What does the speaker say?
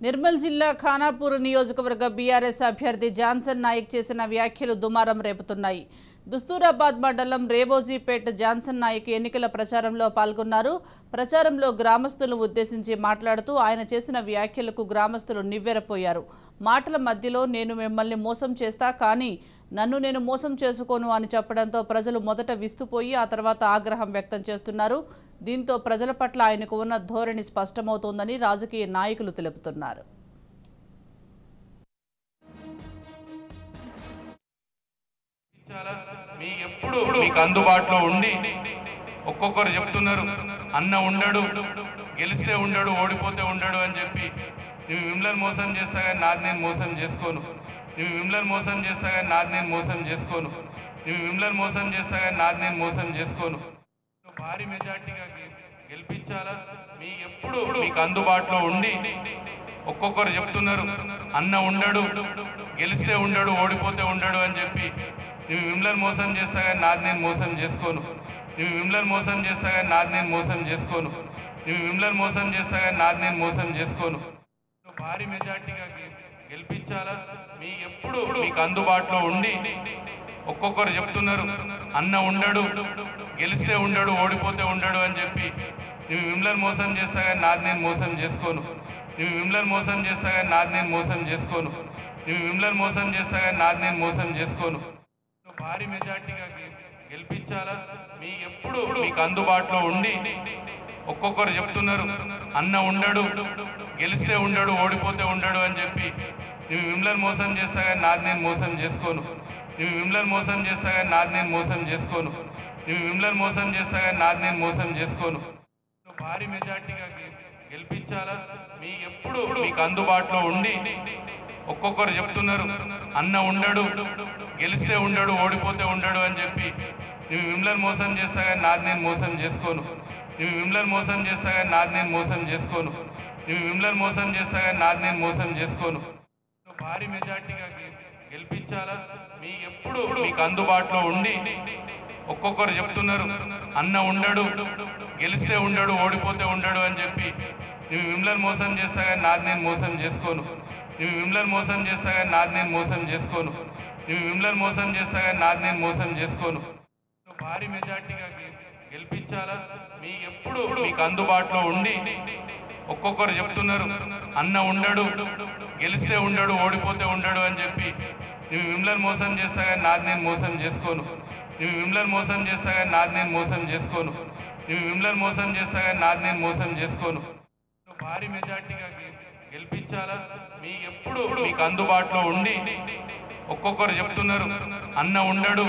నిర్మల్ జిల్లా ఖానాపూర్ నియోజకవర్గ బీఆర్ఎస్ అభ్యర్థి జాన్సన్ నాయక్ చేసిన వ్యాఖ్యలు దుమారం రేపుతున్నాయి. దస్తూరాబాద్ మండలం రేవోజీపేట్ జాన్సన్ నాయక్ ఎన్నికల ప్రచారంలో పాల్గొన్నారు. ప్రచారంలో గ్రామస్తులను ఉద్దేశించి మాట్లాడుతూ ఆయన చేసిన వ్యాఖ్యలకు గ్రామస్తులు నివ్వెరపోయారు. మాటల మధ్యలో నేను మిమ్మల్ని మోసం చేస్తా కానీ నన్ను నేను మోసం చేసుకోను అని చెప్పడంతో ప్రజలు మొదట విస్తుపోయి ఆ తర్వాత ఆగ్రహం వ్యక్తం చేస్తున్నారు. దీంతో ప్రజల పట్ల ఆయనకు ఉన్న ధోరణి స్పష్టమవుతోందని రాజకీయ నాయకులు తెలుపుతున్నారు. మీకు అందుబాటులో ఉండి ఒక్కొక్కరు చెప్తున్నారు, అన్న ఉండడు, గెలిస్తే ఉండడు, ఓడిపోతే ఉండడు అని చెప్పి నువ్వు మిమ్మల్ని మోసం చేస్తా కానీ నాది నేను మోసం చేసుకోను, నువ్వు మిమ్మల్ని మోసం చేస్తా కానీ నాది నేను మోసం చేసుకోను, నువ్వు మిమ్మల్ని మోసం చేస్తా కానీ నాది నేను మోసం చేసుకోను. భారీ మెజార్టీగా గెలిపించాలా? మీ ఎప్పుడు మీకు అందుబాటులో ఉండి ఒక్కొక్కరు చెప్తున్నారు, అన్న ఉండడు, గెలిస్తే ఉండడు, ఓడిపోతే ఉండడు అని చెప్పి నువ్వు మిమ్మల్ని మోసం చేస్తా కానీ నాది నేను మోసం చేసుకోను, నువ్వు మిమ్మల్ని మోసం చేస్తా కానీ నాది నేను మోసం చేసుకోను, నువ్వు మిమ్మల్ని మోసం చేస్తా కానీ నాది నేను మోసం చేసుకోను. భారీ మెజార్టీగా గెలిపించాలా? మీ ఎప్పుడు మీకు అందుబాటులో ఉండి ఒక్కొక్కరు చెప్తున్నారు, అన్న ఉండడు, గెలిస్తే ఉండడు, ఓడిపోతే ఉండడు అని చెప్పి నువ్వు మిమ్మల్ని మోసం చేస్తా కానీ నాది నేను మోసం చేసుకోను, నువ్వు మిమ్మల్ని మోసం చేస్తా కానీ నాది నేను మోసం చేసుకోను, నువ్వు మిమ్మల్ని మోసం చేస్తా కానీ నాది నేను మోసం చేసుకోను. భారీ మెజార్టీగా గెలిపించాలా? మీ ఎప్పుడు మీకు అందుబాటులో ఉండి ఒక్కొక్కరు చెప్తున్నారు, అన్న ఉండడు, గెలిస్తే ఉండడు, ఓడిపోతే ఉండడు అని చెప్పి నువ్వు మిమ్మల్ని మోసం చేస్తా కానీ నాది నేను మోసం చేసుకోను, నువ్వు మిమ్మల్ని మోసం చేస్తా కానీ నాది నేను మోసం చేసుకోను, నువ్వు మిమ్మల్ని మోసం చేస్తా కానీ నాది నేను మోసం చేసుకోను. భారీ మెజార్టీగా గెలిపించాలా? మీ ఎప్పుడు మీకు అందుబాటులో ఉండి ఒక్కొక్కరు చెప్తున్నారు, అన్న ఉండడు, గెలిస్తే ఉండడు, ఓడిపోతే ఉండడు అని చెప్పి నువ్వు మిమ్మల్ని మోసం చేస్తా కానీ నాది నేను మోసం చేసుకోను, నువ్వు మిమ్మల్ని మోసం చేస్తా కానీ నాది నేను మోసం చేసుకోను, నువ్వు మిమ్మల్ని మోసం చేస్తా కానీ నాది నేను మోసం చేసుకోను. భారీ మెజార్టీగా గెలిపించాలా? మీ ఎప్పుడు మీకు అందుబాటులో ఉండి ఒక్కొక్కరు చెప్తున్నారు, అన్న ఉండడు, గెలిస్తే ఉండడు, ఓడిపోతే ఉండడు అని చెప్పి నువ్వు మిమ్మల్ని మోసం చేస్తా కానీ నాది నేను మోసం చేసుకోను, నువ్వు మిమ్మల్ని మోసం చేస్తా కానీ నాది నేను మోసం చేసుకోను, నువ్వు మిమ్మల్ని మోసం చేస్తా కానీ నాది నేను మోసం చేసుకోను. భారీ మెజార్టీగా గెలిపించాలా? మీ ఎప్పుడు మీకు అందుబాటులో ఉండి ఒక్కొక్కరు చెప్తున్నారు, అన్న ఉండడు, గెలిస్తే ఉండడు, ఓడిపోతే ఉండడు అని చెప్పి నువ్వు మిమ్మల్ని మోసం చేస్తా కానీ నాది నేను మోసం చేసుకోను, నువ్వు మిమ్మల్ని మోసం చేస్తా కానీ నాది నేను మోసం చేసుకోను, నువ్వు మిమ్మల్ని మోసం చేస్తా కానీ నాది నేను మోసం చేసుకోను. భారీ మెజార్టీగా గెలిపించాలా? మీ ఎప్పుడు మీకు అందుబాటులో ఉండి ఒక్కొక్కరు చెప్తున్నారు, అన్న ఉండడు,